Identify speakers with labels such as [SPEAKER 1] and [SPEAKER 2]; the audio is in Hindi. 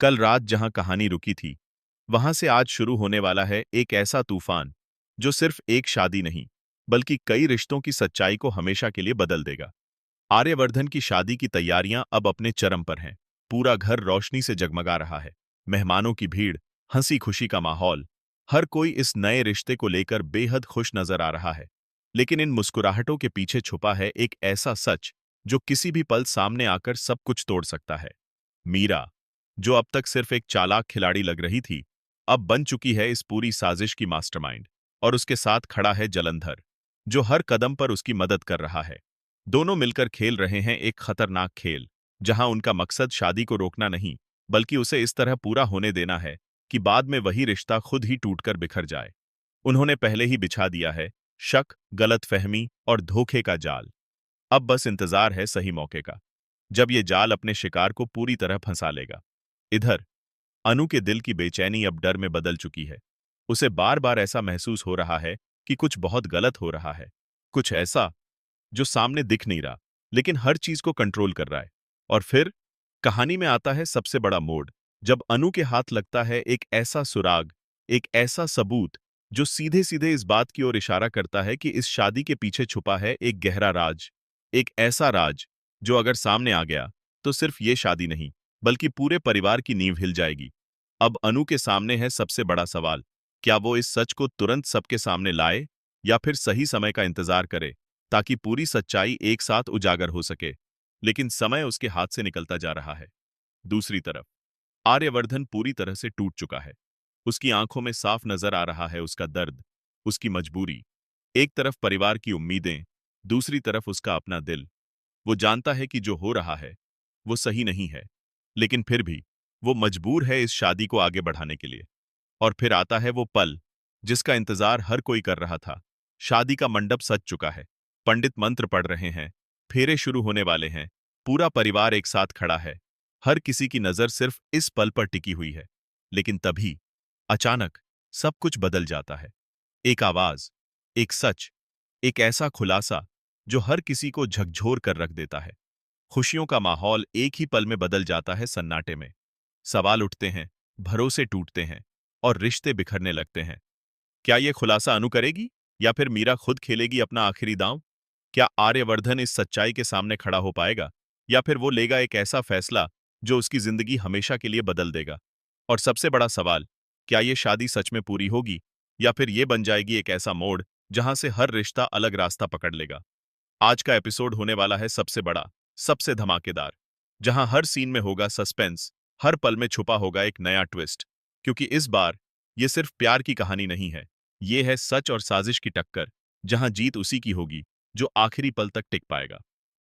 [SPEAKER 1] कल रात जहां कहानी रुकी थी, वहां से आज शुरू होने वाला है एक ऐसा तूफान जो सिर्फ एक शादी नहीं, बल्कि कई रिश्तों की सच्चाई को हमेशा के लिए बदल देगा। आर्यवर्धन की शादी की तैयारियां अब अपने चरम पर हैं। पूरा घर रोशनी से जगमगा रहा है। मेहमानों की भीड़, हंसी खुशी का माहौल। हर कोई इस नए रिश्ते को लेकर बेहद खुश नजर आ रहा है। लेकिन इन मुस्कुराहटों के पीछे छुपा है एक ऐसा सच जो किसी भी पल सामने आकर सब कुछ तोड़ सकता है। मीरा, जो अब तक सिर्फ एक चालाक खिलाड़ी लग रही थी, अब बन चुकी है इस पूरी साजिश की मास्टरमाइंड। और उसके साथ खड़ा है जलंधर, जो हर कदम पर उसकी मदद कर रहा है। दोनों मिलकर खेल रहे हैं एक खतरनाक खेल, जहां उनका मकसद शादी को रोकना नहीं, बल्कि उसे इस तरह पूरा होने देना है कि बाद में वही रिश्ता खुद ही टूटकर बिखर जाए। उन्होंने पहले ही बिछा दिया है शक, गलतफहमी और धोखे का जाल। अब बस इंतजार है सही मौके का, जब ये जाल अपने शिकार को पूरी तरह फंसा लेगा। इधर अनु के दिल की बेचैनी अब डर में बदल चुकी है। उसे बार बार ऐसा महसूस हो रहा है कि कुछ बहुत गलत हो रहा है। कुछ ऐसा जो सामने दिख नहीं रहा, लेकिन हर चीज को कंट्रोल कर रहा है। और फिर कहानी में आता है सबसे बड़ा मोड़, जब अनु के हाथ लगता है एक ऐसा सुराग, एक ऐसा सबूत जो सीधे सीधे इस बात की ओर इशारा करता है कि इस शादी के पीछे छुपा है एक गहरा राज। एक ऐसा राज जो अगर सामने आ गया तो सिर्फ ये शादी नहीं, बल्कि पूरे परिवार की नींव हिल जाएगी। अब अनु के सामने है सबसे बड़ा सवाल, क्या वो इस सच को तुरंत सबके सामने लाए या फिर सही समय का इंतजार करे, ताकि पूरी सच्चाई एक साथ उजागर हो सके। लेकिन समय उसके हाथ से निकलता जा रहा है। दूसरी तरफ आर्यवर्धन पूरी तरह से टूट चुका है। उसकी आंखों में साफ नजर आ रहा है उसका दर्द, उसकी मजबूरी। एक तरफ परिवार की उम्मीदें, दूसरी तरफ उसका अपना दिल। वो जानता है कि जो हो रहा है वो सही नहीं है, लेकिन फिर भी वो मजबूर है इस शादी को आगे बढ़ाने के लिए। और फिर आता है वो पल जिसका इंतजार हर कोई कर रहा था। शादी का मंडप सज चुका है, पंडित मंत्र पढ़ रहे हैं, फेरे शुरू होने वाले हैं, पूरा परिवार एक साथ खड़ा है। हर किसी की नजर सिर्फ इस पल पर टिकी हुई है। लेकिन तभी अचानक सब कुछ बदल जाता है। एक आवाज, एक सच, एक ऐसा खुलासा जो हर किसी को झकझोर कर रख देता है। खुशियों का माहौल एक ही पल में बदल जाता है सन्नाटे में। सवाल उठते हैं, भरोसे टूटते हैं और रिश्ते बिखरने लगते हैं। क्या यह खुलासा अनु करेगी, या फिर मीरा खुद खेलेगी अपना आखिरी दांव? क्या आर्यवर्धन इस सच्चाई के सामने खड़ा हो पाएगा, या फिर वो लेगा एक ऐसा फैसला जो उसकी जिंदगी हमेशा के लिए बदल देगा? और सबसे बड़ा सवाल, क्या ये शादी सच में पूरी होगी, या फिर ये बन जाएगी एक ऐसा मोड़ जहां से हर रिश्ता अलग रास्ता पकड़ लेगा? आज का एपिसोड होने वाला है सबसे बड़ा, सबसे धमाकेदार, जहां हर सीन में होगा सस्पेंस, हर पल में छुपा होगा एक नया ट्विस्ट। क्योंकि इस बार ये सिर्फ प्यार की कहानी नहीं है, ये है सच और साजिश की टक्कर, जहां जीत उसी की होगी जो आखिरी पल तक टिक पाएगा।